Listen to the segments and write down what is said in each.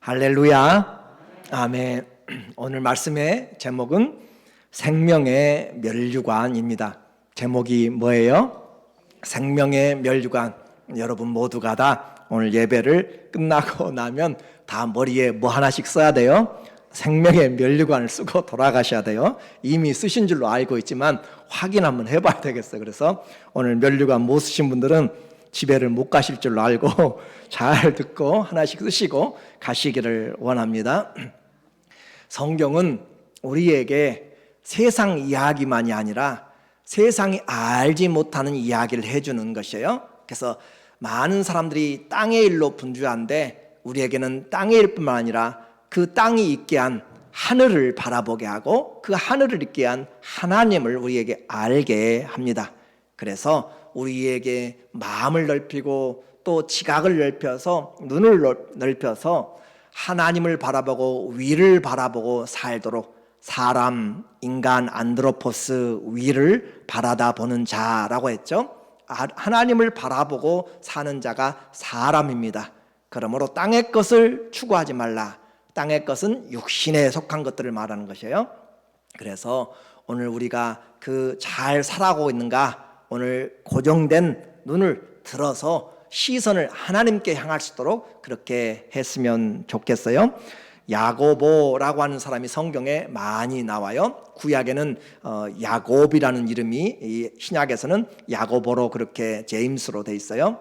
할렐루야. 아멘. 오늘 말씀의 제목은 생명의 면류관입니다. 제목이 뭐예요? 생명의 면류관. 여러분 모두가 다 오늘 예배를 끝나고 나면 다 머리에 뭐 하나씩 써야 돼요? 생명의 면류관을 쓰고 돌아가셔야 돼요. 이미 쓰신 줄로 알고 있지만 확인 한번 해봐야 되겠어요. 그래서 오늘 면류관 못 쓰신 분들은 집에를 못 가실 줄로 알고 잘 듣고 하나씩 쓰시고 가시기를 원합니다. 성경은 우리에게 세상 이야기만이 아니라 세상이 알지 못하는 이야기를 해주는 것이에요. 그래서 많은 사람들이 땅의 일로 분주한데 우리에게는 땅의 일뿐만 아니라 그 땅이 있게 한 하늘을 바라보게 하고 그 하늘을 있게 한 하나님을 우리에게 알게 합니다. 그래서 우리에게 마음을 넓히고 또 지각을 넓혀서 눈을 넓혀서 하나님을 바라보고 위를 바라보고 살도록 사람, 인간, 안드로포스 위를 바라다 보는 자라고 했죠. 하나님을 바라보고 사는 자가 사람입니다. 그러므로 땅의 것을 추구하지 말라. 땅의 것은 육신에 속한 것들을 말하는 것이에요. 그래서 오늘 우리가 그 잘 살아가고 있는가, 오늘 고정된 눈을 들어서 시선을 하나님께 향할 수 있도록 그렇게 했으면 좋겠어요. 야고보라고 하는 사람이 성경에 많이 나와요. 구약에는 야곱이라는 이름이, 신약에서는 야고보로 그렇게 제임스로 돼 있어요.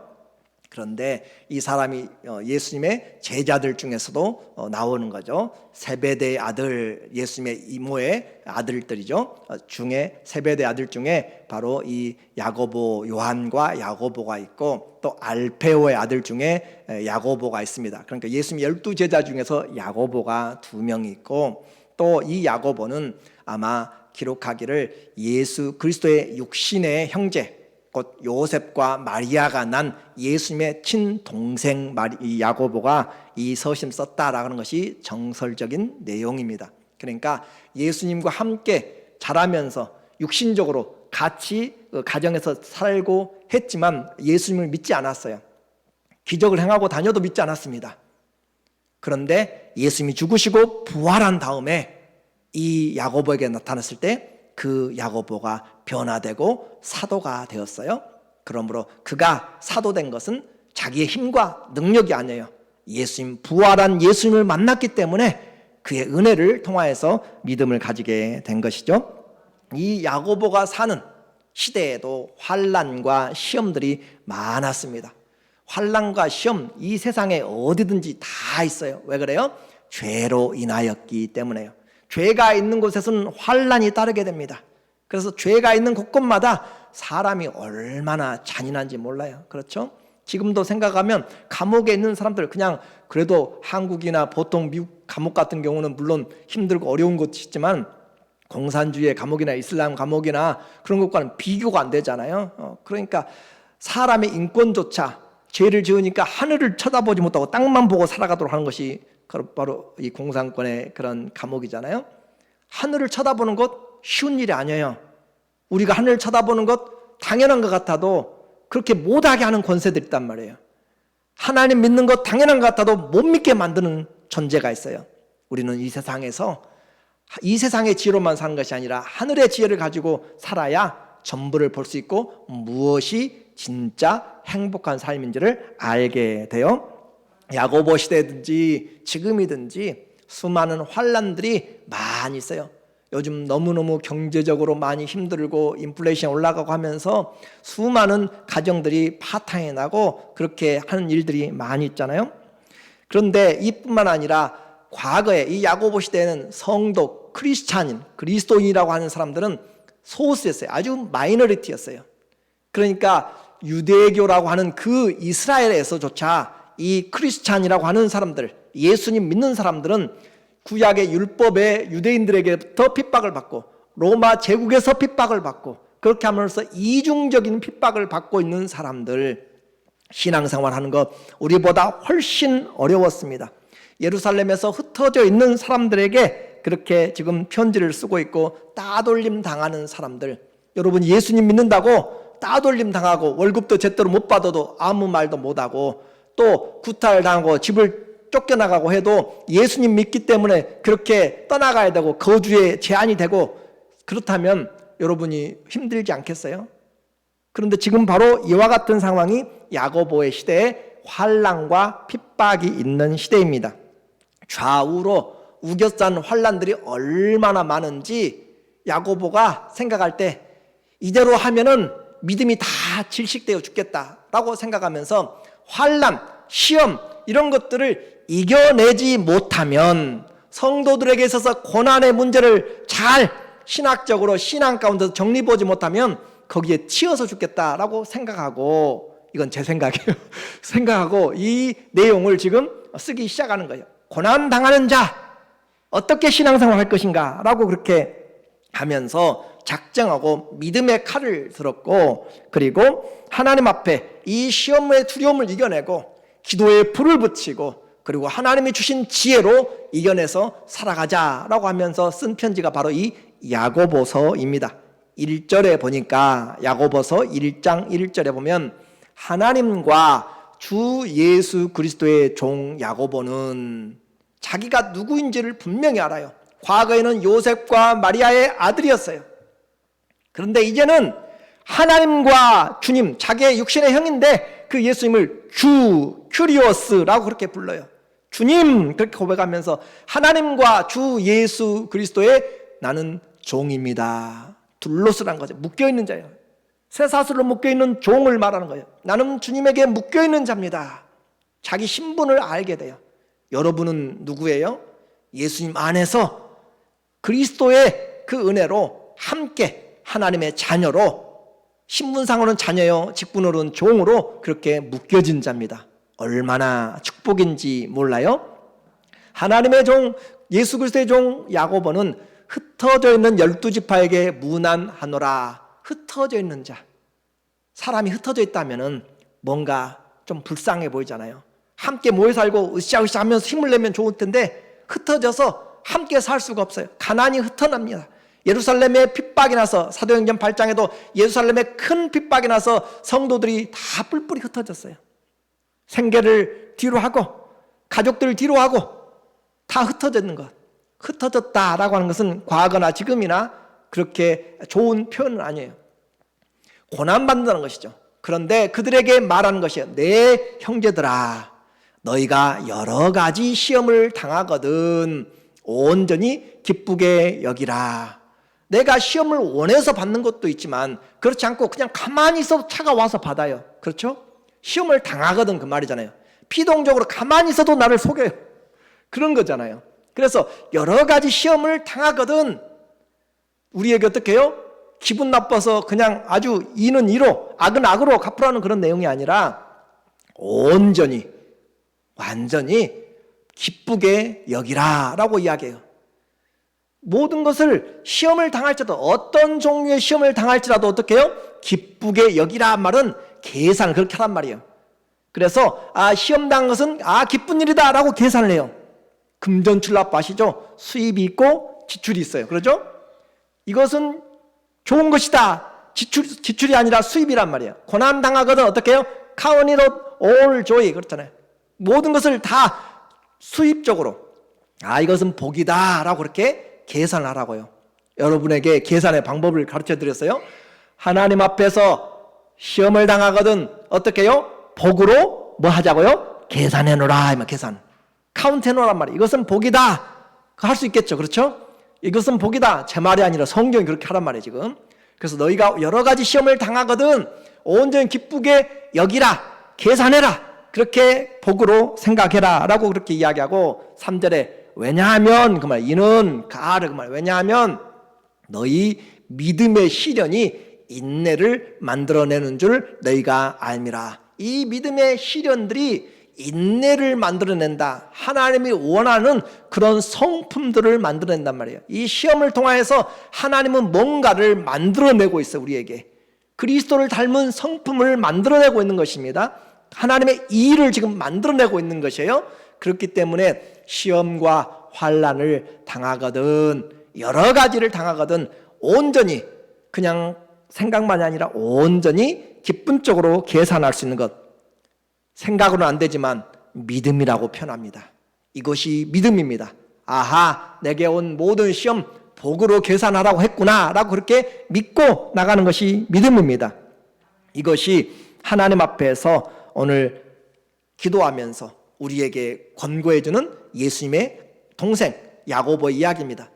그런데 이 사람이 예수님의 제자들 중에서도 나오는 거죠. 세베대의 아들, 예수님의 이모의 아들들이죠. 중에 세베대 아들 중에 바로 이 야고보, 요한과 야고보가 있고 또 알페오의 아들 중에 야고보가 있습니다. 그러니까 예수님 12제자 중에서 야고보가 2명이 있고 또 이 야고보는 아마 기록하기를 예수 그리스도의 육신의 형제, 곧 요셉과 마리아가 난 예수님의 친동생 야고보가 이 서신 썼다라는 것이 정설적인 내용입니다. 그러니까 예수님과 함께 자라면서 육신적으로 같이 가정에서 살고 했지만 예수님을 믿지 않았어요. 기적을 행하고 다녀도 믿지 않았습니다. 그런데 예수님이 죽으시고 부활한 다음에 이 야고보에게 나타났을 때 그 야고보가 변화되고 사도가 되었어요. 그러므로 그가 사도된 것은 자기의 힘과 능력이 아니에요. 예수님, 부활한 예수님을 만났기 때문에 그의 은혜를 통하여서 믿음을 가지게 된 것이죠. 이 야고보가 사는 시대에도 환난과 시험들이 많았습니다. 환난과 시험, 이 세상에 어디든지 다 있어요. 왜 그래요? 죄로 인하였기 때문에요. 죄가 있는 곳에서는 환난이 따르게 됩니다. 그래서 죄가 있는 곳곳마다 사람이 얼마나 잔인한지 몰라요. 그렇죠? 지금도 생각하면 감옥에 있는 사람들, 그냥 그래도 한국이나 보통 미국 감옥 같은 경우는 물론 힘들고 어려운 곳이 있지만 공산주의의 감옥이나 이슬람 감옥이나 그런 것과는 비교가 안 되잖아요. 그러니까 사람의 인권조차 죄를 지으니까 하늘을 쳐다보지 못하고 땅만 보고 살아가도록 하는 것이 바로 이 공산권의 그런 감옥이잖아요. 하늘을 쳐다보는 것 쉬운 일이 아니에요. 우리가 하늘을 쳐다보는 것 당연한 것 같아도 그렇게 못하게 하는 권세들이 있단 말이에요. 하나님 믿는 것 당연한 것 같아도 못 믿게 만드는 존재가 있어요. 우리는 이 세상에서 이 세상의 지혜로만 사는 것이 아니라 하늘의 지혜를 가지고 살아야 전부를 볼 수 있고 무엇이 진짜 행복한 삶인지를 알게 돼요. 야고보 시대든지 지금이든지 수많은 환난들이 많이 있어요. 요즘 너무너무 경제적으로 많이 힘들고 인플레이션 올라가고 하면서 수많은 가정들이 파탄이 나고 그렇게 하는 일들이 많이 있잖아요. 그런데 이뿐만 아니라 과거에 이 야고보 시대에는 성도, 크리스찬인, 그리스도인이라고 하는 사람들은 소수였어요. 아주 마이너리티였어요. 그러니까 유대교라고 하는 그 이스라엘에서조차 이 크리스찬이라고 하는 사람들, 예수님 믿는 사람들은 구약의 율법에 유대인들에게부터 핍박을 받고 로마 제국에서 핍박을 받고 그렇게 하면서 이중적인 핍박을 받고 있는 사람들, 신앙생활하는 것 우리보다 훨씬 어려웠습니다. 예루살렘에서 흩어져 있는 사람들에게 그렇게 지금 편지를 쓰고 있고 따돌림 당하는 사람들, 여러분 예수님 믿는다고 따돌림 당하고 월급도 제대로 못 받아도 아무 말도 못하고 또 구타를 당하고 집을 쫓겨나가고 해도 예수님 믿기 때문에 그렇게 떠나가야 되고 거주에 제한이 되고 그렇다면 여러분이 힘들지 않겠어요? 그런데 지금 바로 이와 같은 상황이 야고보의 시대에 환난과 핍박이 있는 시대입니다. 좌우로 우겨싼 환난들이 얼마나 많은지 야고보가 생각할 때 이대로 하면은 믿음이 다 질식되어 죽겠다라고 생각하면서 환난, 시험 이런 것들을 이겨내지 못하면 성도들에게 있어서 고난의 문제를 잘 신학적으로 신앙 가운데서 정리보지 못하면 거기에 치여서 죽겠다라고 생각하고, 이건 제 생각이에요. 생각하고 이 내용을 지금 쓰기 시작하는 거예요. 고난 당하는 자 어떻게 신앙생활 할 것인가 라고 그렇게 하면서 작정하고 믿음의 칼을 들었고, 그리고 하나님 앞에 이 시험의 두려움을 이겨내고 기도에 불을 붙이고 그리고 하나님이 주신 지혜로 이겨내서 살아가자라고 하면서 쓴 편지가 바로 이 야고보서입니다. 1절에 보니까 야고보서 1장 1절에 보면 하나님과 주 예수 그리스도의 종 야고보는 자기가 누구인지를 분명히 알아요. 과거에는 요셉과 마리아의 아들이었어요. 그런데 이제는 하나님과 주님, 자기의 육신의 형인데 그 예수님을 주, 큐리오스라고 그렇게 불러요. 주님 그렇게 고백하면서 하나님과 주 예수 그리스도의 나는 종입니다. 둘로스란 거죠. 묶여있는 자예요. 쇠사슬로 묶여있는 종을 말하는 거예요. 나는 주님에게 묶여있는 자입니다. 자기 신분을 알게 돼요. 여러분은 누구예요? 예수님 안에서 그리스도의 그 은혜로 함께 하나님의 자녀로, 신분상으로는 자녀요, 직분으로는 종으로 그렇게 묶여진 자입니다. 얼마나 축복인지 몰라요? 하나님의 종, 예수 그리스도의 종 야고보는 흩어져 있는 12지파에게 문안하노라. 흩어져 있는 자. 사람이 흩어져 있다면 뭔가 좀 불쌍해 보이잖아요. 함께 모여 살고 으쌰으쌰 하면서 힘을 내면 좋을 텐데 흩어져서 함께 살 수가 없어요. 가난이 흩어납니다. 예루살렘에 핍박이 나서, 사도행전 8장에도 예루살렘에 큰 핍박이 나서 성도들이 다 뿔뿔이 흩어졌어요. 생계를 뒤로 하고 가족들을 뒤로 하고 다 흩어졌는 것. 흩어졌다라고 하는 것은 과거나 지금이나 그렇게 좋은 표현은 아니에요. 고난받는다는 것이죠. 그런데 그들에게 말하는 것이에요. 내 형제들아, 너희가 여러 가지 시험을 당하거든 온전히 기쁘게 여기라. 내가 시험을 원해서 받는 것도 있지만 그렇지 않고 그냥 가만히 있어도 차가 와서 받아요. 그렇죠? 시험을 당하거든 그 말이잖아요. 피동적으로 가만히 있어도 나를 속여요. 그런 거잖아요. 그래서 여러 가지 시험을 당하거든 우리에게 어떻게 해요? 기분 나빠서 그냥 아주 이는 이로 악은 악으로 갚으라는 그런 내용이 아니라 온전히 완전히 기쁘게 여기라 라고 이야기해요. 모든 것을 시험을 당할지라도, 어떤 종류의 시험을 당할지라도 어떻게 해요? 기쁘게 여기라 말은 계산을 그렇게 하란 말이에요. 그래서 시험 당한 것은 기쁜 일이다 라고 계산을 해요. 금전출납 아시죠? 수입이 있고 지출이 있어요. 그렇죠? 이것은 좋은 것이다. 지출이 아니라 수입이란 말이에요. 고난 당하거든 어떻게 해요? Count it all joy. 그렇잖아요. 모든 것을 다 수입적으로 이것은 복이다 라고 그렇게 계산하라고요. 여러분에게 계산의 방법을 가르쳐 드렸어요. 하나님 앞에서 시험을 당하거든 어떻게 해요? 복으로 뭐 하자고요? 계산해 놓으라. 계산. 카운트 해 놓으란 말이에요. 이것은 복이다. 할 수 있겠죠. 그렇죠? 이것은 복이다. 제 말이 아니라 성경이 그렇게 하란 말이에요 지금. 그래서 너희가 여러 가지 시험을 당하거든 온전히 기쁘게 여기라. 계산해라. 그렇게 복으로 생각해라 라고 그렇게 이야기하고 3절에 왜냐하면 그 말, 이는 가르 그 말, 왜냐하면 너희 믿음의 시련이 인내를 만들어내는 줄 너희가 알미라. 이 믿음의 시련들이 인내를 만들어낸다. 하나님이 원하는 그런 성품들을 만들어낸단 말이에요. 이 시험을 통해서 하나님은 뭔가를 만들어내고 있어요. 우리에게 그리스도를 닮은 성품을 만들어내고 있는 것입니다. 하나님의 일을 지금 만들어내고 있는 것이에요. 그렇기 때문에 시험과 환난을 당하거든, 여러 가지를 당하거든 온전히 그냥 생각만이 아니라 온전히 기쁨 쪽으로 계산할 수 있는 것, 생각으로는 안 되지만 믿음이라고 표현합니다. 이것이 믿음입니다. 아하, 내게 온 모든 시험 복으로 계산하라고 했구나 라고 그렇게 믿고 나가는 것이 믿음입니다. 이것이 하나님 앞에서 오늘 기도하면서 우리에게 권고해주는 예수님의 동생 야고보의 이야기입니다.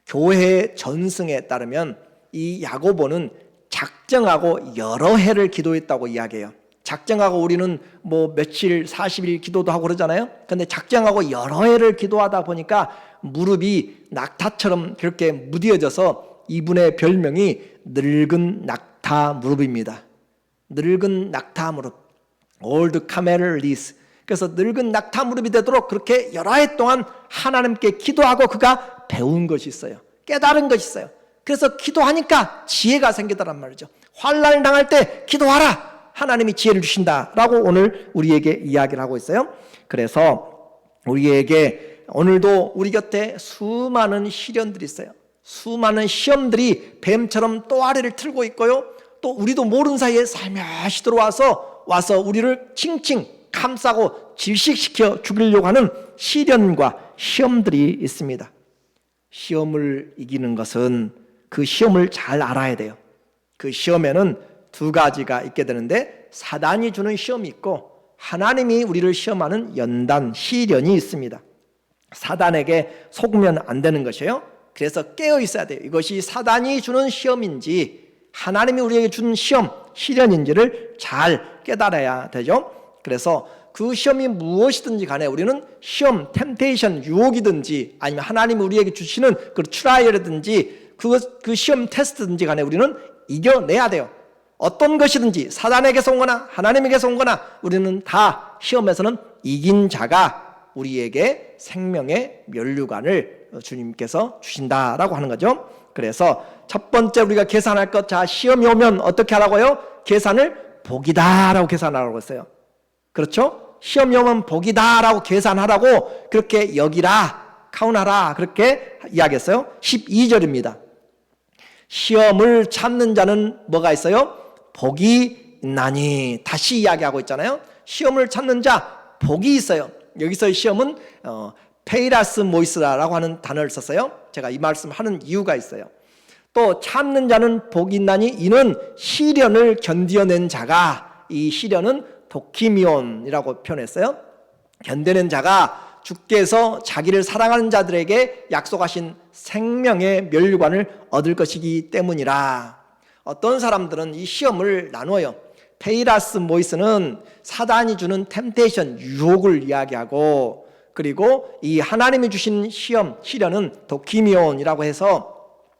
교회의 전승에 따르면 이 야고보는 작정하고 여러 해를 기도했다고 이야기해요. 작정하고 우리는 뭐 며칠 40일 기도도 하고 그러잖아요. 근데 작정하고 여러 해를 기도하다 보니까 무릎이 낙타처럼 그렇게 무뎌져서 이분의 별명이 늙은 낙타 무릎입니다. 늙은 낙타 무릎, Old Camel Knees. 그래서 늙은 낙타 무릎이 되도록 그렇게 여러 해 동안 하나님께 기도하고 그가 배운 것이 있어요. 깨달은 것이 있어요. 그래서 기도하니까 지혜가 생기더란 말이죠. 환난을 당할 때 기도하라. 하나님이 지혜를 주신다라고 오늘 우리에게 이야기를 하고 있어요. 그래서 우리에게 오늘도 우리 곁에 수많은 시련들이 있어요. 수많은 시험들이 뱀처럼 또아리를 틀고 있고요. 또 우리도 모르는 사이에 살며시 들어와서 우리를 칭칭 감싸고 질식시켜 죽이려고 하는 시련과 시험들이 있습니다. 시험을 이기는 것은 그 시험을 잘 알아야 돼요. 그 시험에는 두 가지가 있게 되는데 사단이 주는 시험이 있고 하나님이 우리를 시험하는 연단, 시련이 있습니다. 사단에게 속으면 안 되는 것이에요. 그래서 깨어 있어야 돼요. 이것이 사단이 주는 시험인지 하나님이 우리에게 주는 시험, 시련인지를 잘 깨달아야 되죠. 그래서 그 시험이 무엇이든지 간에 우리는 시험, 템테이션, 유혹이든지 아니면 하나님이 우리에게 주시는 그 트라이얼이든지 그 시험 테스트든지 간에 우리는 이겨내야 돼요. 어떤 것이든지 사단에게서 온 거나 하나님에게서 온 거나 우리는 다 시험에서는 이긴 자가 우리에게 생명의 면류관을 주님께서 주신다라고 하는 거죠. 그래서 첫 번째 우리가 계산할 것, 자, 시험이 오면 어떻게 하라고요? 계산을 복이다라고 계산하라고 했어요. 그렇죠? 시험이 오면 복이다라고 계산하라고 그렇게 여기라, 카운하라 그렇게 이야기했어요. 12절입니다. 시험을 참는 자는 뭐가 있어요? 복이 있나니. 다시 이야기하고 있잖아요. 시험을 참는 자 복이 있어요. 여기서 시험은 페이라스 모이스라고 하는 단어를 썼어요. 제가 이 말씀 하는 이유가 있어요. 또 참는 자는 복이 있나니 이는 시련을 견디어낸 자가, 이 시련은 도키미온이라고 표현했어요. 견디는 자가 주께서 자기를 사랑하는 자들에게 약속하신 생명의 면류관을 얻을 것이기 때문이라. 어떤 사람들은 이 시험을 나누어요. 페이라스 모이스는 사단이 주는 템테이션, 유혹을 이야기하고, 그리고 이 하나님이 주신 시험, 시련은 도키미온이라고 해서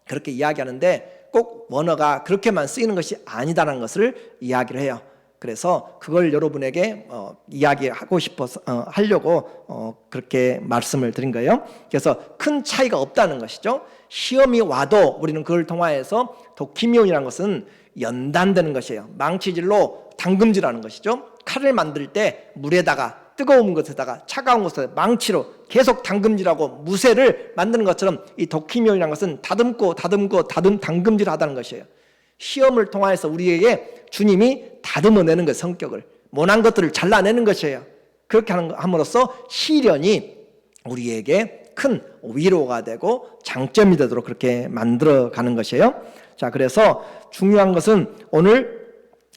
그렇게 이야기하는데 꼭 원어가 그렇게만 쓰이는 것이 아니다라는 것을 이야기를 해요. 그래서 그걸 여러분에게 이야기하고 싶어서 하려고 그렇게 말씀을 드린 거예요. 그래서 큰 차이가 없다는 것이죠. 시험이 와도 우리는 그걸 통하여서 도키미온이라는 것은 연단되는 것이에요. 망치질로 담금질하는 것이죠. 칼을 만들 때 물에다가 뜨거운 것에다가 차가운 것에 망치로 계속 담금질하고 무쇠를 만드는 것처럼 이 도키미온이라는 것은 다듬고 담금질하다는 것이에요. 시험을 통하여서 우리에게 주님이 다듬어내는 것, 성격을 모난 것들을 잘라내는 것이에요. 그렇게 함으로써 시련이 우리에게 큰 위로가 되고 장점이 되도록 그렇게 만들어가는 것이에요. 자, 그래서 중요한 것은 오늘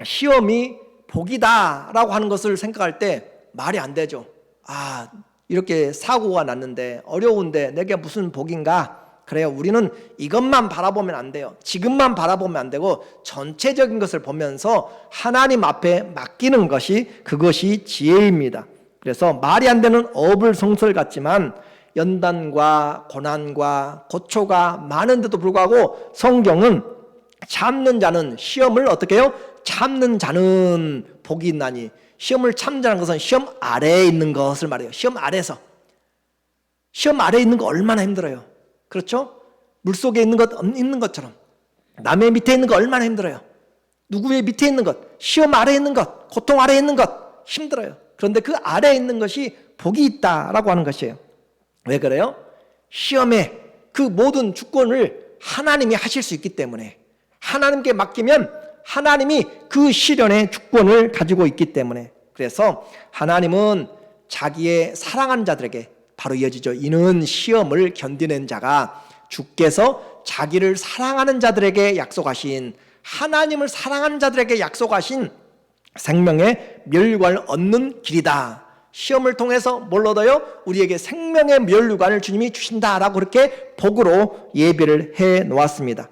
시험이 복이다라고 하는 것을 생각할 때 말이 안 되죠. 아, 이렇게 사고가 났는데 어려운데 내게 무슨 복인가? 그래요. 우리는 이것만 바라보면 안 돼요. 지금만 바라보면 안 되고 전체적인 것을 보면서 하나님 앞에 맡기는 것이, 그것이 지혜입니다. 그래서 말이 안 되는 어불성설 같지만 연단과 고난과 고초가 많은데도 불구하고 성경은 참는 자는, 시험을 어떻게 해요? 참는 자는 복이 있나니. 시험을 참는 자는 것은 시험 아래에 있는 것을 말해요. 시험 아래에서. 시험 아래에 있는 거 얼마나 힘들어요. 그렇죠? 물속에 있는 것처럼 남의 밑에 있는 거 얼마나 힘들어요. 누구의 밑에 있는 것, 시험 아래에 있는 것, 고통 아래에 있는 것 힘들어요. 그런데 그 아래에 있는 것이 복이 있다라고 하는 것이에요. 왜 그래요? 시험에 그 모든 주권을 하나님이 하실 수 있기 때문에, 하나님께 맡기면 하나님이 그 시련의 주권을 가지고 있기 때문에, 그래서 하나님은 자기의 사랑하는 자들에게 바로 이어지죠. 이는 시험을 견디는 자가 주께서 자기를 사랑하는 자들에게 약속하신, 하나님을 사랑하는 자들에게 약속하신 생명의 멸류관을 얻는 길이다. 시험을 통해서 뭘 얻어요? 우리에게 생명의 멸류관을 주님이 주신다라고 그렇게 복으로 예배를 해 놓았습니다.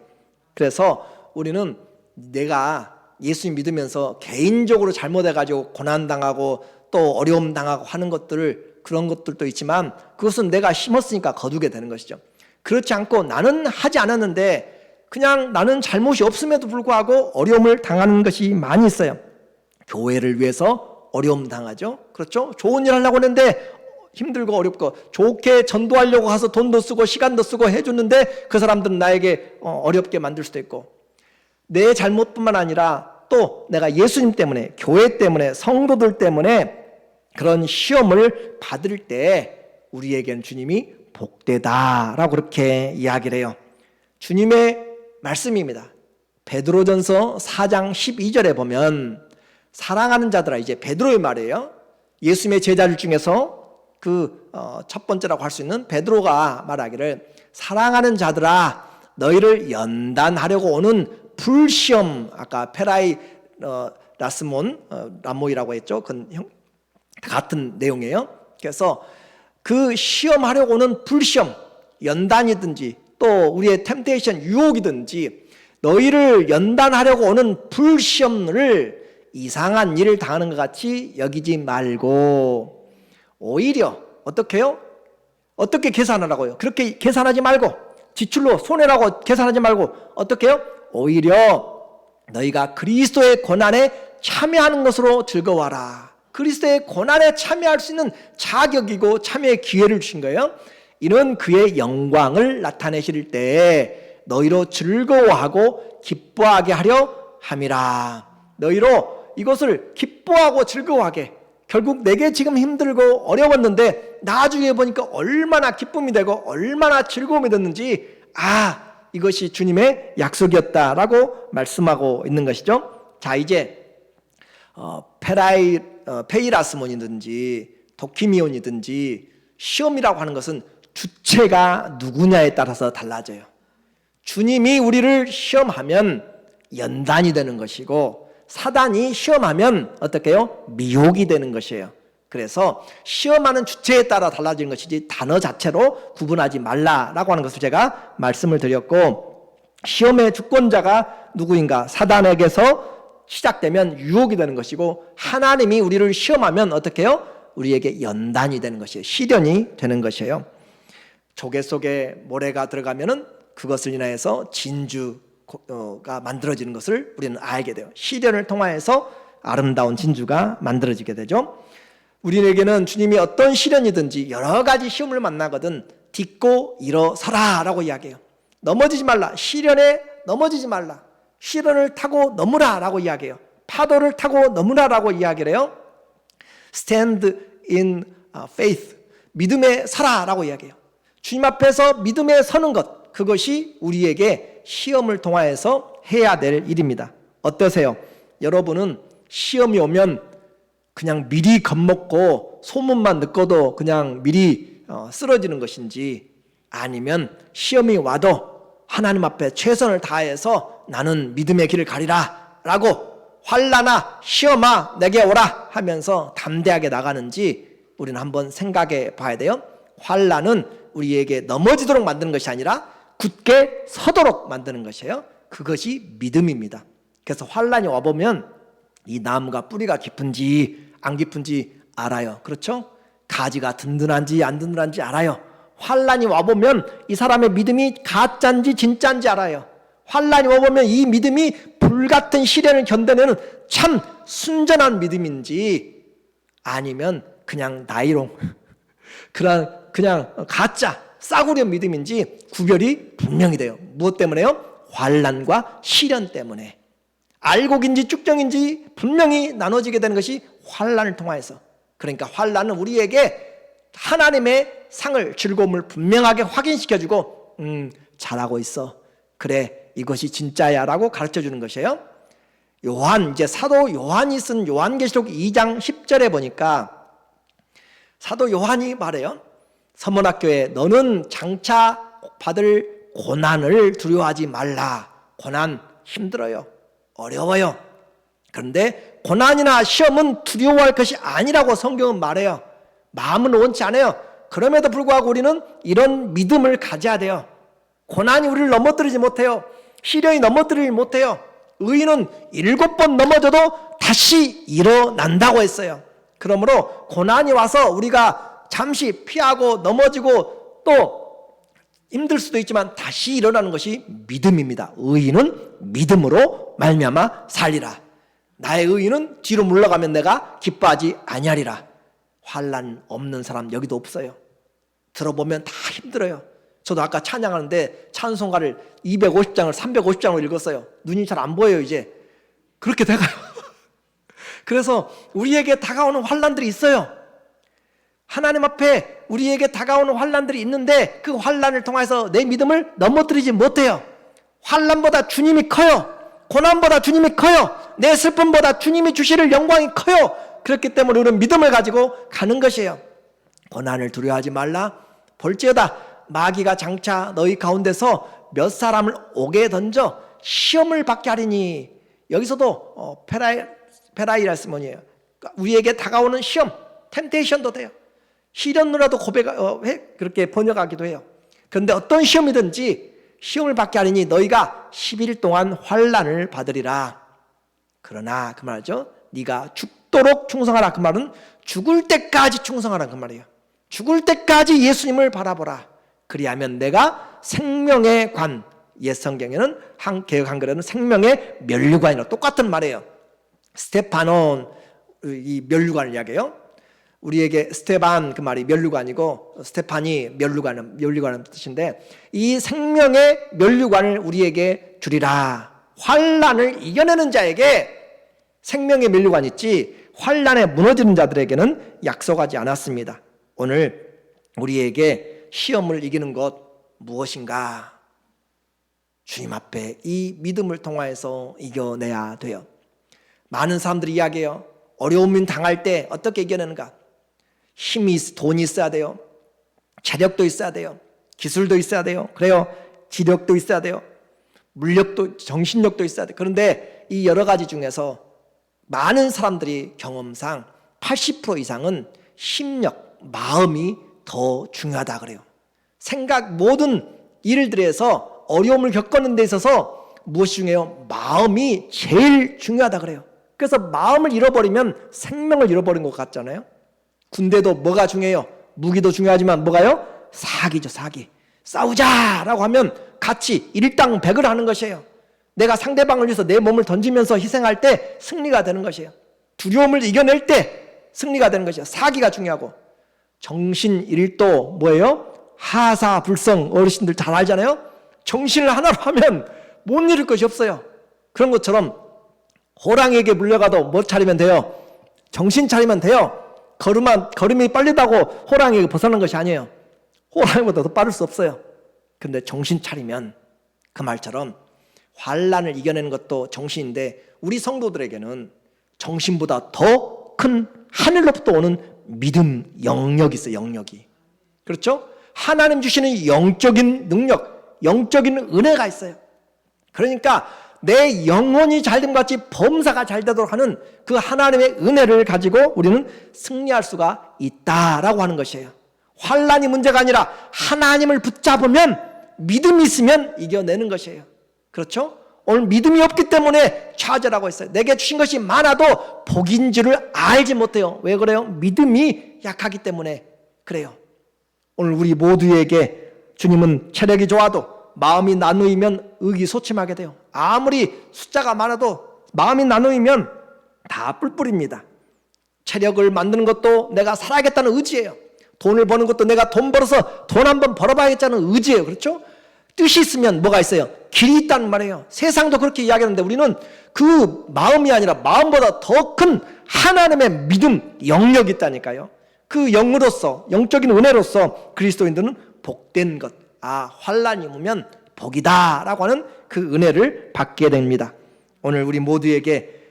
그래서 우리는 내가 예수님 믿으면서 개인적으로 잘못해가지고 고난당하고 또 어려움 당하고 하는 것들을, 그런 것들도 있지만 그것은 내가 심었으니까 거두게 되는 것이죠. 그렇지 않고 나는 하지 않았는데 그냥 나는 잘못이 없음에도 불구하고 어려움을 당하는 것이 많이 있어요. 교회를 위해서 어려움 당하죠. 그렇죠? 좋은 일 하려고 하는데 힘들고 어렵고, 좋게 전도하려고 가서 돈도 쓰고 시간도 쓰고 해주는데 그 사람들은 나에게 어렵게 만들 수도 있고, 내 잘못뿐만 아니라 또 내가 예수님 때문에, 교회 때문에, 성도들 때문에 그런 시험을 받을 때 우리에게는 주님이 복되다라고 그렇게 이야기를 해요. 주님의 말씀입니다. 베드로전서 4장 12절에 보면 사랑하는 자들아, 이제 베드로의 말이에요. 예수님의 제자들 중에서 첫 번째라고 할 수 있는 베드로가 말하기를, 사랑하는 자들아 너희를 연단하려고 오는 불시험, 아까 페라이 라모이라고 했죠. 같은 내용이에요. 그래서 그 시험하려고 오는 불시험, 연단이든지 또 우리의 템테이션, 유혹이든지 너희를 연단하려고 오는 불시험을 이상한 일을 당하는 것 같이 여기지 말고, 오히려 어떻게 해요? 어떻게 계산하라고요? 그렇게 계산하지 말고, 지출로 손해라고 계산하지 말고 어떻게 해요? 오히려 너희가 그리스도의 고난에 참여하는 것으로 즐거워하라. 그리스도의 고난에 참여할 수 있는 자격이고 참여의 기회를 주신 거예요. 이는 그의 영광을 나타내실 때 너희로 즐거워하고 기뻐하게 하려 함이라. 너희로 이것을 기뻐하고 즐거워하게, 결국 내게 지금 힘들고 어려웠는데 나중에 보니까 얼마나 기쁨이 되고 얼마나 즐거움이 됐는지, 이것이 주님의 약속이었다라고 말씀하고 있는 것이죠. 자, 이제 페이라스몬이든지 도키미온이든지 시험이라고 하는 것은 주체가 누구냐에 따라서 달라져요. 주님이 우리를 시험하면 연단이 되는 것이고, 사단이 시험하면 어떻게 해요? 미혹이 되는 것이에요. 그래서 시험하는 주체에 따라 달라지는 것이지 단어 자체로 구분하지 말라라고 하는 것을 제가 말씀을 드렸고, 시험의 주권자가 누구인가? 사단에게서 시작되면 유혹이 되는 것이고, 하나님이 우리를 시험하면 어떻게 해요? 우리에게 연단이 되는 것이에요. 시련이 되는 것이에요. 조개 속에 모래가 들어가면은 그것을 인하여서 진주가 만들어지는 것을 우리는 알게 돼요. 시련을 통하여서 아름다운 진주가 만들어지게 되죠. 우리에게는 주님이 어떤 시련이든지 여러 가지 시험을 만나거든 딛고 일어서라 라고 이야기해요. 넘어지지 말라. 시련에 넘어지지 말라. 시련을 타고 넘으라 라고 이야기해요. 파도를 타고 넘으라 라고 이야기를 해요. Stand in faith. 믿음에 서라 라고 이야기해요. 주님 앞에서 믿음에 서는 것, 그것이 우리에게 시험을 통하여서 해야 될 일입니다. 어떠세요? 여러분은 시험이 오면 그냥 미리 겁먹고 소문만 듣고도 그냥 미리 쓰러지는 것인지, 아니면 시험이 와도 하나님 앞에 최선을 다해서 나는 믿음의 길을 가리라 라고, 환난아 시험아 내게 오라 하면서 담대하게 나가는지 우리는 한번 생각해 봐야 돼요. 환난은 우리에게 넘어지도록 만드는 것이 아니라 굳게 서도록 만드는 것이에요. 그것이 믿음입니다. 그래서 환난이 와보면 이 나무가 뿌리가 깊은지 안 깊은지 알아요. 그렇죠? 가지가 든든한지 안 든든한지 알아요. 환난이 와보면 이 사람의 믿음이 가짜인지 진짜인지 알아요. 환난이 와보면 이 믿음이 불같은 시련을 견뎌내는 참 순전한 믿음인지, 아니면 그냥 나이롱 그냥 가짜 싸구려 믿음인지 구별이 분명히 돼요. 무엇 때문에요? 환난과 시련 때문에. 알곡인지 쭉정인지 분명히 나눠지게 되는 것이 환난을 통하여서. 그러니까 환난은 우리에게 하나님의 상을, 즐거움을 분명하게 확인시켜주고, 잘하고 있어, 그래 이것이 진짜야 라고 가르쳐주는 것이에요. 이제 사도 요한이 쓴 요한계시록 2장 10절에 보니까 사도 요한이 말해요. 서문학교에 너는 장차 받을 고난을 두려워하지 말라. 고난 힘들어요. 어려워요. 그런데 고난이나 시험은 두려워할 것이 아니라고 성경은 말해요. 마음은 원치 않아요. 그럼에도 불구하고 우리는 이런 믿음을 가져야 돼요. 고난이 우리를 넘어뜨리지 못해요. 시련이 넘어뜨리지 못해요. 의인은 7번 넘어져도 다시 일어난다고 했어요. 그러므로 고난이 와서 우리가 잠시 피하고 넘어지고 또 힘들 수도 있지만 다시 일어나는 것이 믿음입니다. 의인은 믿음으로 말미암아 살리라. 나의 의인은 뒤로 물러가면 내가 기뻐하지 아니하리라. 환난 없는 사람 여기도 없어요. 들어보면 다 힘들어요. 저도 아까 찬양하는데 찬송가를 250장을 350장으로 읽었어요. 눈이 잘 안 보여요. 이제 그렇게 돼가요. 그래서 우리에게 다가오는 환난들이 있어요. 하나님 앞에 우리에게 다가오는 환난들이 있는데 그 환난을 통해서 내 믿음을 넘어뜨리지 못해요. 환난보다 주님이 커요. 고난보다 주님이 커요. 내 슬픔보다 주님이 주실 영광이 커요. 그렇기 때문에 우리는 믿음을 가지고 가는 것이에요. 고난을 두려워하지 말라. 볼지어다 마귀가 장차 너희 가운데서 몇 사람을 옥에 던져 시험을 받게 하리니. 여기서도 페라이라스몬이에요. 우리에게 다가오는 시험, 템테이션도 돼요. 시련으로도 그렇게 번역하기도 해요. 그런데 어떤 시험이든지 시험을 받게 하리니 너희가 10일 동안 환난을 받으리라. 그러나 그 말이죠. 네가 죽도록 충성하라. 그 말은 죽을 때까지 충성하라 그 말이에요. 죽을 때까지 예수님을 바라보라. 그리하면 내가 생명의 관, 옛 성경에는 개역 한글에는 생명의 면류관이라 똑같은 말이에요. 스테파논 이 면류관을 이야기해요. 우리에게 스테반 그 말이 면류관이고 스테파니 면류관은 뜻인데 이 생명의 면류관을 우리에게 주리라. 환난을 이겨내는 자에게 생명의 면류관이 있지 환난에 무너지는 자들에게는 약속하지 않았습니다. 오늘 우리에게 시험을 이기는 것 무엇인가? 주님 앞에 이 믿음을 통하여서 이겨내야 돼요. 많은 사람들이 이야기해요. 어려움을 당할 때 어떻게 이겨내는가? 돈이 있어야 돼요. 체력도 있어야 돼요. 기술도 있어야 돼요. 그래요. 지력도 있어야 돼요. 물력도, 정신력도 있어야 돼요. 그런데 이 여러 가지 중에서 많은 사람들이 경험상 80% 이상은 심력, 마음이 더 중요하다 그래요. 모든 일들에서 어려움을 겪는 데 있어서 무엇이 중요해요? 마음이 제일 중요하다 그래요. 그래서 마음을 잃어버리면 생명을 잃어버린 것 같잖아요. 군대도 뭐가 중요해요? 무기도 중요하지만 뭐가요? 사기죠, 사기. 싸우자라고 하면 같이 일당백을 하는 것이에요. 내가 상대방을 위해서 내 몸을 던지면서 희생할 때 승리가 되는 것이에요. 두려움을 이겨낼 때 승리가 되는 것이에요. 사기가 중요하고. 정신일도 뭐예요? 하사불성. 어르신들 잘 알잖아요. 정신을 하나로 하면 못 잃을 것이 없어요. 그런 것처럼 호랑이에게 물려가도 못 차리면 돼요. 정신 차리면 돼요. 걸음이 빠르다고 호랑이에게 벗어나는 것이 아니에요. 호랑이보다 더 빠를 수 없어요. 그런데 정신 차리면 그 말처럼 환난을 이겨내는 것도 정신인데 우리 성도들에게는 정신보다 더 큰 하늘로부터 오는 믿음 영역이 있어요. 영역이. 그렇죠? 하나님 주시는 영적인 능력, 영적인 은혜가 있어요. 그러니까 내 영혼이 잘됨 같이 범사가 잘 되도록 하는 그 하나님의 은혜를 가지고 우리는 승리할 수가 있다라고 하는 것이에요. 환난이 문제가 아니라 하나님을 붙잡으면 믿음이 있으면 이겨내는 것이에요. 그렇죠? 오늘 믿음이 없기 때문에 좌절하고 있어요. 내게 주신 것이 많아도 복인 줄을 알지 못해요. 왜 그래요? 믿음이 약하기 때문에 그래요. 오늘 우리 모두에게 주님은 체력이 좋아도 마음이 나누이면 의기소침하게 돼요. 아무리 숫자가 많아도 마음이 나누이면 다 뿔뿔입니다. 체력을 만드는 것도 내가 살아야겠다는 의지예요. 돈을 버는 것도 내가 돈 벌어서 돈 한번 벌어봐야겠다는 의지예요. 그렇죠? 뜻이 있으면 뭐가 있어요? 길이 있다는 말이에요. 세상도 그렇게 이야기하는데 우리는 그 마음이 아니라 마음보다 더 큰 하나님의 믿음, 영역이 있다니까요. 그 영으로서, 영적인 은혜로서 그리스도인들은 복된 것, 환난이 오면 복이다라고 하는 그 은혜를 받게 됩니다. 오늘 우리 모두에게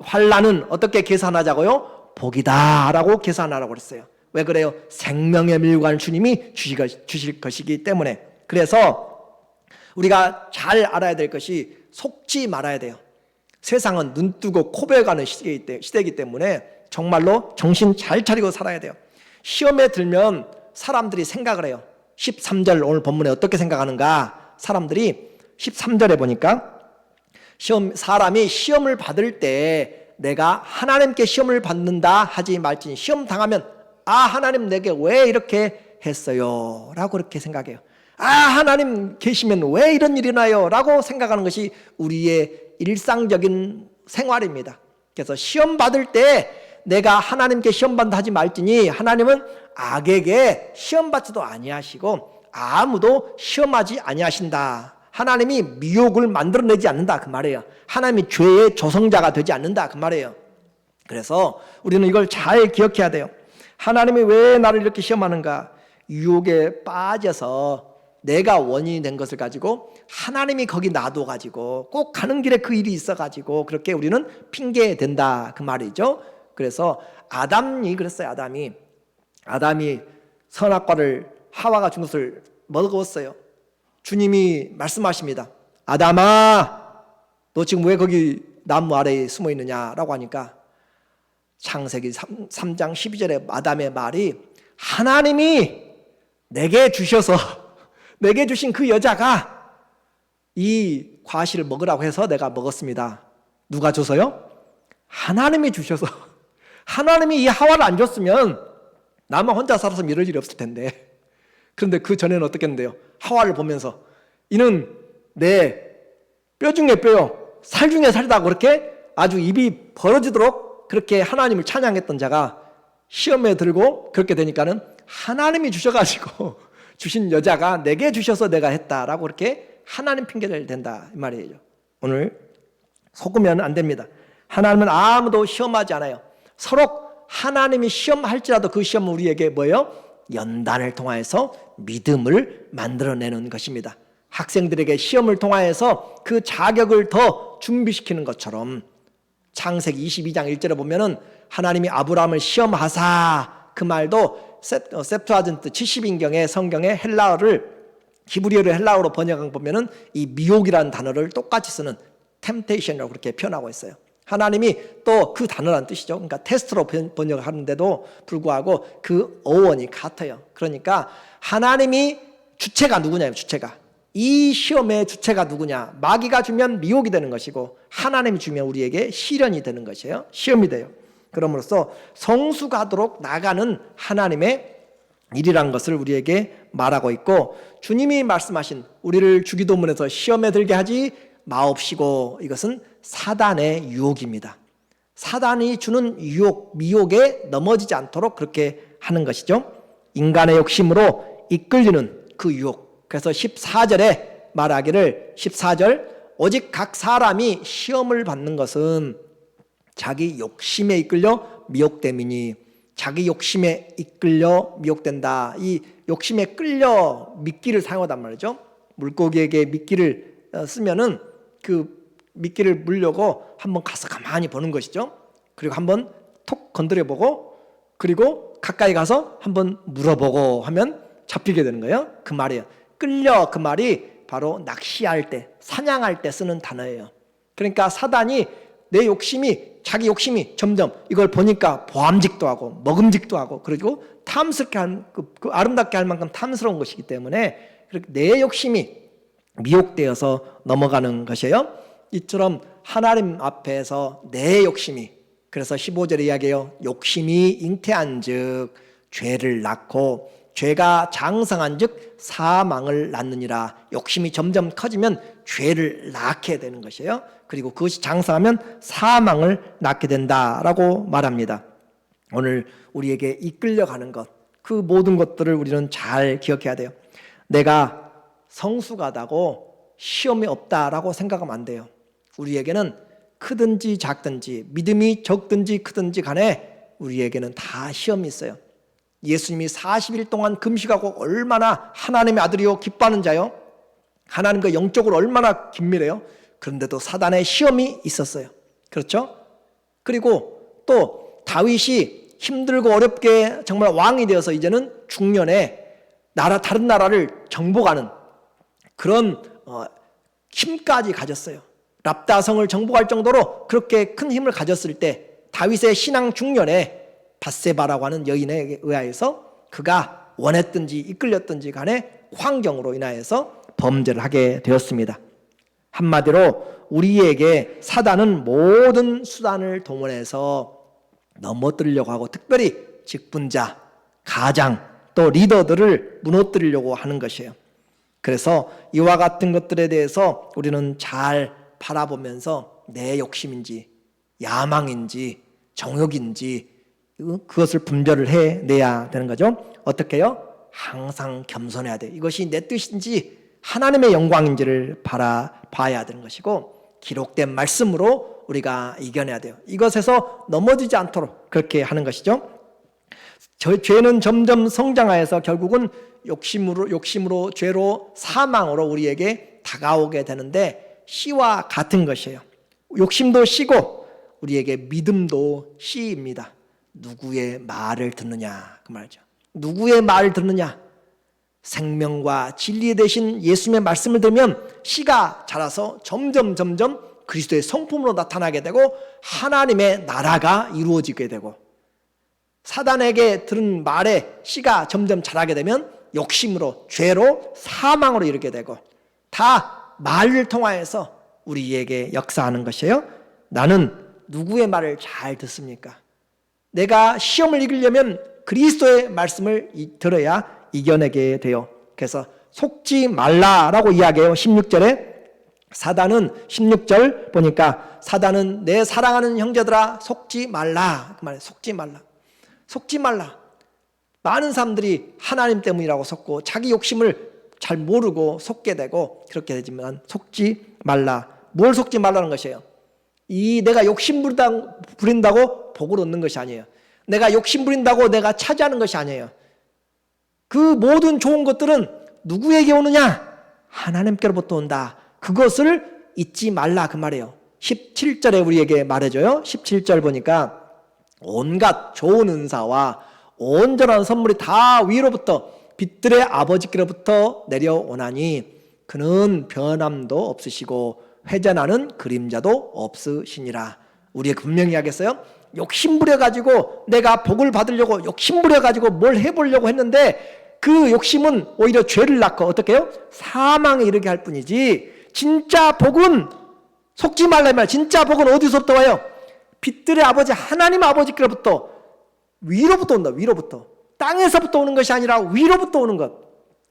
환난은 어떻게 계산하자고요? 복이다라고 계산하라고 그랬어요. 왜 그래요? 생명의 멸류관을 주님이 주실 것이기 때문에. 그래서 우리가 잘 알아야 될 것이 속지 말아야 돼요. 세상은 눈 뜨고 코 베어가는 시대이기 때문에 정말로 정신 잘 차리고 살아야 돼요. 시험에 들면 사람들이 생각을 해요. 13절 오늘 본문에 어떻게 생각하는가? 사람들이 13절에 보니까 사람이 시험을 받을 때 내가 하나님께 시험을 받는다 하지 말지니 시험 당하면 하나님 내게 왜 이렇게 했어요? 라고 그렇게 생각해요. 하나님 계시면 왜 이런 일이 나요? 라고 생각하는 것이 우리의 일상적인 생활입니다. 그래서 시험 받을 때 내가 하나님께 시험 받는다 하지 말지니 하나님은 악에게 시험 받지도 아니하시고 아무도 시험하지 아니하신다. 하나님이 미혹을 만들어내지 않는다 그 말이에요. 하나님이 죄의 조성자가 되지 않는다 그 말이에요. 그래서 우리는 이걸 잘 기억해야 돼요. 하나님이 왜 나를 이렇게 시험하는가? 유혹에 빠져서 내가 원인이 된 것을 가지고 하나님이 거기 놔둬가지고 꼭 가는 길에 그 일이 있어가지고 그렇게 우리는 핑계된다 그 말이죠. 그래서 아담이 그랬어요. 아담이 선악과를 하와가 준 것을 먹었어요. 주님이 말씀하십니다. 아담아, 너 지금 왜 거기 나무 아래에 숨어 있느냐라고 하니까 창세기 3장 12절에 아담의 말이 하나님이 내게 주셔서 내게 주신 그 여자가 이 과실을 먹으라고 해서 내가 먹었습니다. 누가 줘서요? 하나님이 주셔서. 하나님이 이 하와를 안 줬으면 나만 혼자 살아서 이럴 일이 없을 텐데. 그런데 그 전에는 어떻게 했는데요? 하와를 보면서 이는 내 뼈 중에 뼈요 살 중에 살이다 그렇게 아주 입이 벌어지도록 그렇게 하나님을 찬양했던 자가 시험에 들고 그렇게 되니까는 하나님이 주셔가지고 주신 여자가 내게 주셔서 내가 했다라고 그렇게 하나님 핑계를 댄다 이 말이에요. 오늘 속으면 안 됩니다. 하나님은 아무도 시험하지 않아요. 서로 하나님이 시험할지라도 그 시험은 우리에게 뭐예요? 연단을 통하여서 믿음을 만들어내는 것입니다. 학생들에게 시험을 통하여서 그 자격을 더 준비시키는 것처럼 창세기 22장 1절에 보면은 하나님이 아브라함을 시험하사 그 말도 셉투아진트 70인경의 성경의 히브리어를 헬라어로 번역한 보면은 이 미혹이라는 단어를 똑같이 쓰는 temptation이라고 그렇게 표현하고 있어요. 하나님이 또 그 단어란 뜻이죠. 그러니까 테스트로 번역하는데도 불구하고 그 어원이 같아요. 그러니까 하나님이 주체가 누구냐면 이 시험의 주체가 누구냐? 마귀가 주면 미혹이 되는 것이고 하나님이 주면 우리에게 시련이 되는 것이에요. 시험이 돼요. 그럼으로써 성숙하도록 나가는 하나님의 일이라는 것을 우리에게 말하고 있고 주님이 말씀하신 우리를 주기도문에서 시험에 들게 하지 마옵시고 이것은 사단의 유혹입니다. 사단이 주는 유혹, 미혹에 넘어지지 않도록 그렇게 하는 것이죠. 인간의 욕심으로 이끌리는 그 유혹. 그래서 14절에 말하기를 14절 오직 각 사람이 시험을 받는 것은 자기 욕심에 이끌려 미혹됨이니 자기 욕심에 이끌려 미혹된다. 이 욕심에 끌려 미끼를 사용하단 말이죠. 물고기에게 미끼를 쓰면은 그 미끼를 물려고 한번 가서 가만히 보는 것이죠. 그리고 한번 톡 건드려보고 그리고 가까이 가서 한번 물어보고 하면 잡히게 되는 거예요. 그 말이에요. 끌려 그 말이 바로 낚시할 때 사냥할 때 쓰는 단어예요. 그러니까 사단이 자기 욕심이 점점 이걸 보니까 보암직도 하고 먹음직도 하고 그리고 탐스럽게 그 아름답게 할 만큼 탐스러운 것이기 때문에 내 욕심이 미혹되어서 넘어가는 것이에요. 이처럼 하나님 앞에서 내 욕심이 그래서 15절에 이야기해요. 욕심이 잉태한 즉 죄를 낳고 죄가 장성한 즉 사망을 낳느니라. 욕심이 점점 커지면 죄를 낳게 되는 것이에요. 그리고 그것이 장성하면 사망을 낳게 된다라고 말합니다. 오늘 우리에게 이끌려가는 것, 그 모든 것들을 우리는 잘 기억해야 돼요. 내가 성숙하다고 시험이 없다라고 생각하면 안 돼요. 우리에게는 크든지 작든지 믿음이 적든지 크든지 간에 우리에게는 다 시험이 있어요. 예수님이 40일 동안 금식하고 얼마나 하나님의 아들이요 기뻐하는 자요. 하나님과 영적으로 얼마나 긴밀해요. 그런데도 사단의 시험이 있었어요. 그렇죠? 그리고 또 다윗이 힘들고 어렵게 정말 왕이 되어서 이제는 중년에 다른 나라를 정복하는 그런 힘까지 가졌어요. 랍다성을 정복할 정도로 그렇게 큰 힘을 가졌을 때 다윗의 신앙 중년에 밧세바라고 하는 여인에 의하여서 그가 원했든지 이끌렸든지 간에 환경으로 인하여서 범죄를 하게 되었습니다. 한마디로 우리에게 사단은 모든 수단을 동원해서 넘어뜨리려고 하고, 특별히 직분자, 가장, 또 리더들을 무너뜨리려고 하는 것이에요. 그래서 이와 같은 것들에 대해서 우리는 잘 바라보면서 내 욕심인지 야망인지 정욕인지 그것을 분별을 해내야 되는 거죠. 어떻게 해요? 항상 겸손해야 돼. 이것이 내 뜻인지 하나님의 영광인지를 바라봐야 되는 것이고, 기록된 말씀으로 우리가 이겨내야 돼요. 이것에서 넘어지지 않도록 그렇게 하는 것이죠. 죄는 점점 성장하여서 결국은 욕심으로 죄로 사망으로 우리에게 다가오게 되는데 씨와 같은 것이에요. 욕심도 씨고 우리에게 믿음도 씨입니다. 누구의 말을 듣느냐 그 말이죠. 누구의 말을 듣느냐? 생명과 진리 대신 예수님의 말씀을 들으면 씨가 자라서 점점 그리스도의 성품으로 나타나게 되고 하나님의 나라가 이루어지게 되고, 사단에게 들은 말에 씨가 점점 자라게 되면 욕심으로 죄로 사망으로 이르게 되고, 다 말을 통하여서 우리에게 역사하는 것이에요. 나는 누구의 말을 잘 듣습니까? 내가 시험을 이기려면 그리스도의 말씀을 들어야 이겨내게 돼요. 그래서 속지 말라라고 이야기해요. 16절에 사단은 16절 보니까 사단은 내 사랑하는 형제들아 속지 말라 그 말이에요. 속지 말라. 많은 사람들이 하나님 때문이라고 속고 자기 욕심을 잘 모르고 속게 되고 그렇게 되지만 속지 말라. 뭘 속지 말라는 것이에요? 내가 욕심 부린다고 복을 얻는 것이 아니에요. 내가 욕심 부린다고 내가 차지하는 것이 아니에요. 그 모든 좋은 것들은 누구에게 오느냐? 하나님께로부터 온다. 그것을 잊지 말라 그 말이에요. 17절에 우리에게 말해줘요. 17절 보니까 온갖 좋은 은사와 온전한 선물이 다 위로부터 빛들의 아버지께로부터 내려오나니 그는 변함도 없으시고 회전하는 그림자도 없으시니라. 우리에게 분명히 하겠어요? 욕심부려가지고 내가 복을 받으려고 욕심부려가지고 뭘 해보려고 했는데 그 욕심은 오히려 죄를 낳고 어떻게 해요? 사망에 이르게 할 뿐이지, 진짜 복은 속지 말라 말이야. 진짜 복은 어디서부터 와요? 빛들의 아버지 하나님 아버지께로부터 위로부터 온다. 위로부터. 땅에서부터 오는 것이 아니라 위로부터 오는 것.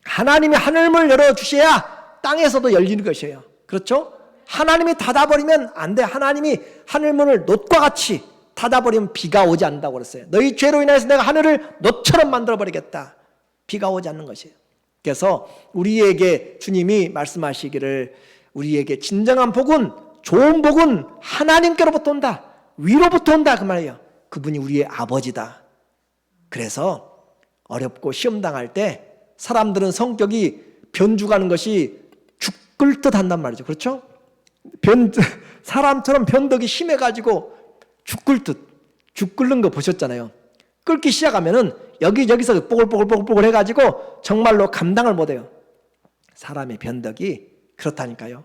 하나님이 하늘문을 열어주셔야 땅에서도 열리는 것이에요. 그렇죠? 하나님이 닫아버리면 안 돼. 하나님이 하늘문을 놋과 같이 닫아버리면 비가 오지 않는다고 그랬어요. 너희 죄로 인해서 내가 하늘을 놋처럼 만들어버리겠다. 비가 오지 않는 것이에요. 그래서 우리에게 주님이 말씀하시기를 우리에게 진정한 복은, 좋은 복은 하나님께로부터 온다. 위로부터 온다 그 말이에요. 그분이 우리의 아버지다. 그래서 어렵고 시험당할 때 사람들은 성격이 변죽하는 것이 죽을 듯 한단 말이죠. 그렇죠? 사람처럼 변덕이 심해가지고 죽 끓는 거 보셨잖아요. 끓기 시작하면은 여기저기서 뽀글뽀글 해가지고 정말로 감당을 못해요. 사람의 변덕이 그렇다니까요.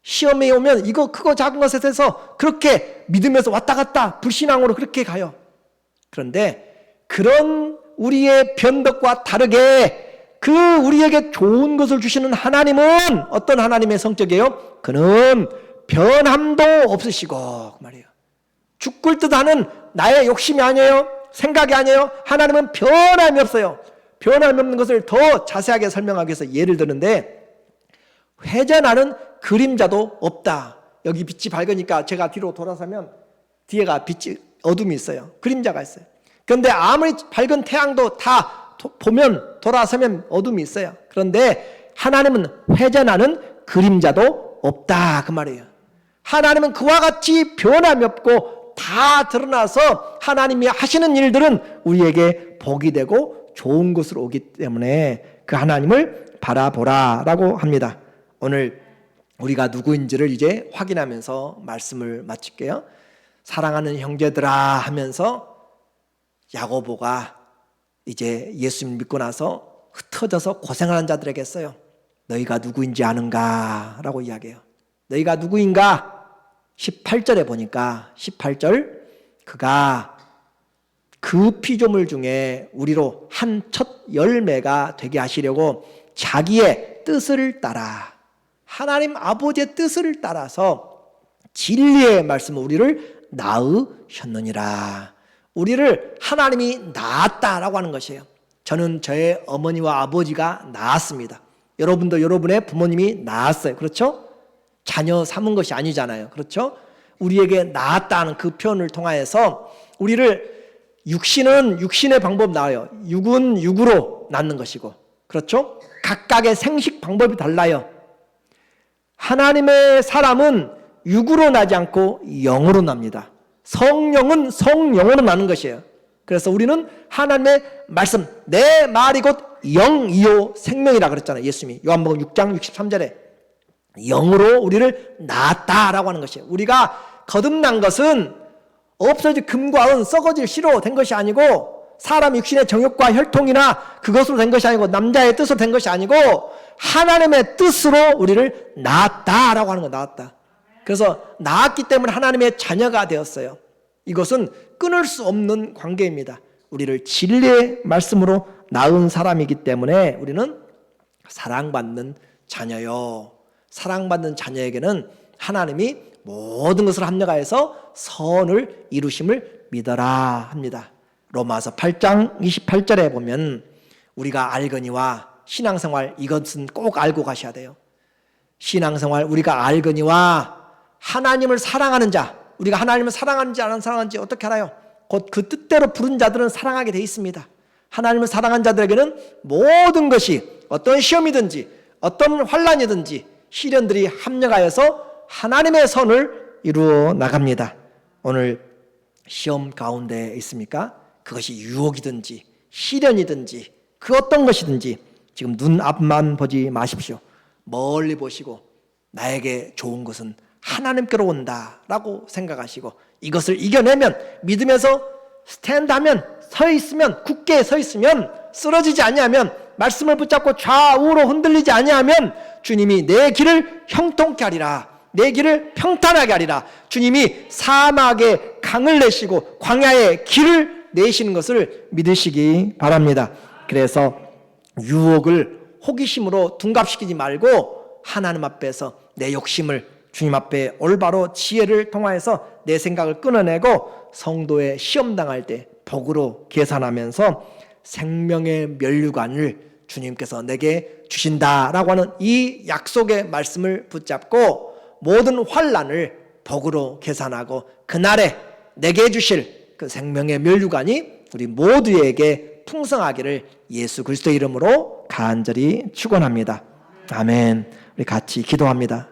시험에 오면 이거 크고 작은 것에 대해서 그렇게 믿으면서 왔다 갔다 불신앙으로 그렇게 가요. 그런데 그런 우리의 변덕과 다르게 그 우리에게 좋은 것을 주시는 하나님은 어떤 하나님의 성격이에요? 그는 변함도 없으시고 그 말이에요. 죽을 듯 하는 나의 욕심이 아니에요. 생각이 아니에요. 하나님은 변함이 없어요. 변함이 없는 것을 더 자세하게 설명하기 위해서 예를 드는데, 회전하는 그림자도 없다. 여기 빛이 밝으니까 제가 뒤로 돌아서면 뒤에가 빛이 어둠이 있어요. 그림자가 있어요. 그런데 아무리 밝은 태양도 다 보면 돌아서면 어둠이 있어요. 그런데 하나님은 회전하는 그림자도 없다 그 말이에요. 하나님은 그와 같이 변함이 없고 다 드러나서 하나님이 하시는 일들은 우리에게 복이 되고 좋은 것으로 오기 때문에 그 하나님을 바라보라라고 합니다. 오늘 우리가 누구인지를 이제 확인하면서 말씀을 마칠게요. 사랑하는 형제들아 하면서 야고보가 이제 예수님 믿고 나서 흩어져서 고생하는 자들에게 써요. 너희가 누구인지 아는가? 라고 이야기해요. 너희가 누구인가? 18절에 보니까 18절 그가 그 피조물 중에 우리로 한 첫 열매가 되게 하시려고 자기의 뜻을 따라 하나님 아버지의 뜻을 따라서 진리의 말씀을 우리를 낳으셨느니라. 우리를 하나님이 낳았다라고 하는 것이에요. 저는 저의 어머니와 아버지가 낳았습니다. 여러분도 여러분의 부모님이 낳았어요. 그렇죠? 자녀 삼은 것이 아니잖아요. 그렇죠? 우리에게 낳았다는 그 표현을 통하여서 우리를 육신은 육신의 방법 나와요. 육은 육으로 낳는 것이고, 그렇죠? 각각의 생식 방법이 달라요. 하나님의 사람은 육으로 나지 않고 영으로 납니다. 성령은 성령으로 나는 것이에요. 그래서 우리는 하나님의 말씀, 내 말이 곧 영이요 생명이라 그랬잖아요. 예수님이 요한복음 6장 63절에 영으로 우리를 낳았다라고 하는 것이에요. 우리가 거듭난 것은 없어질 금과 은 썩어질 씨로 된 것이 아니고 사람 육신의 정욕과 혈통이나 그것으로 된 것이 아니고 남자의 뜻으로 된 것이 아니고 하나님의 뜻으로 우리를 낳았다라고 하는 거. 낳았다. 그래서 낳았기 때문에 하나님의 자녀가 되었어요. 이것은 끊을 수 없는 관계입니다. 우리를 진리의 말씀으로 낳은 사람이기 때문에 우리는 사랑받는 자녀요. 사랑받는 자녀에게는 하나님이 모든 것을 합력하여서 선을 이루심을 믿어라 합니다. 로마서 8장 28절에 보면 우리가 알거니와 신앙생활, 이것은 꼭 알고 가셔야 돼요. 신앙생활 우리가 알거니와 하나님을 사랑하는 자, 우리가 하나님을 사랑하는지 안 사랑하는지 어떻게 알아요? 곧 그 뜻대로 부른 자들은 사랑하게 돼 있습니다. 하나님을 사랑한 자들에게는 모든 것이 어떤 시험이든지 어떤 환난이든지 시련들이 합력하여서 하나님의 선을 이루어 나갑니다. 오늘 시험 가운데 있습니까? 그것이 유혹이든지 시련이든지 그 어떤 것이든지 지금 눈앞만 보지 마십시오. 멀리 보시고 나에게 좋은 것은 하나님께로 온다라고 생각하시고 이것을 이겨내면 믿음에서 스탠드하면 서 있으면 굳게 서 있으면 쓰러지지 아니하면 말씀을 붙잡고 좌우로 흔들리지 아니하면 주님이 내 길을 형통케 하리라. 내 길을 평탄하게 하리라. 주님이 사막에 강을 내시고 광야에 길을 내시는 것을 믿으시기 바랍니다. 그래서 유혹을 호기심으로 둔갑시키지 말고 하나님 앞에서 내 욕심을 주님 앞에 올바로 지혜를 통하여서 내 생각을 끊어내고 성도의 시험당할 때 복으로 계산하면서 생명의 면류관을 주님께서 내게 주신다라고 하는 이 약속의 말씀을 붙잡고 모든 환난을 복으로 계산하고 그날에 내게 주실 그 생명의 면류관이 우리 모두에게 풍성하기를 예수 그리스도의 이름으로 간절히 축원합니다. 아멘. 우리 같이 기도합니다.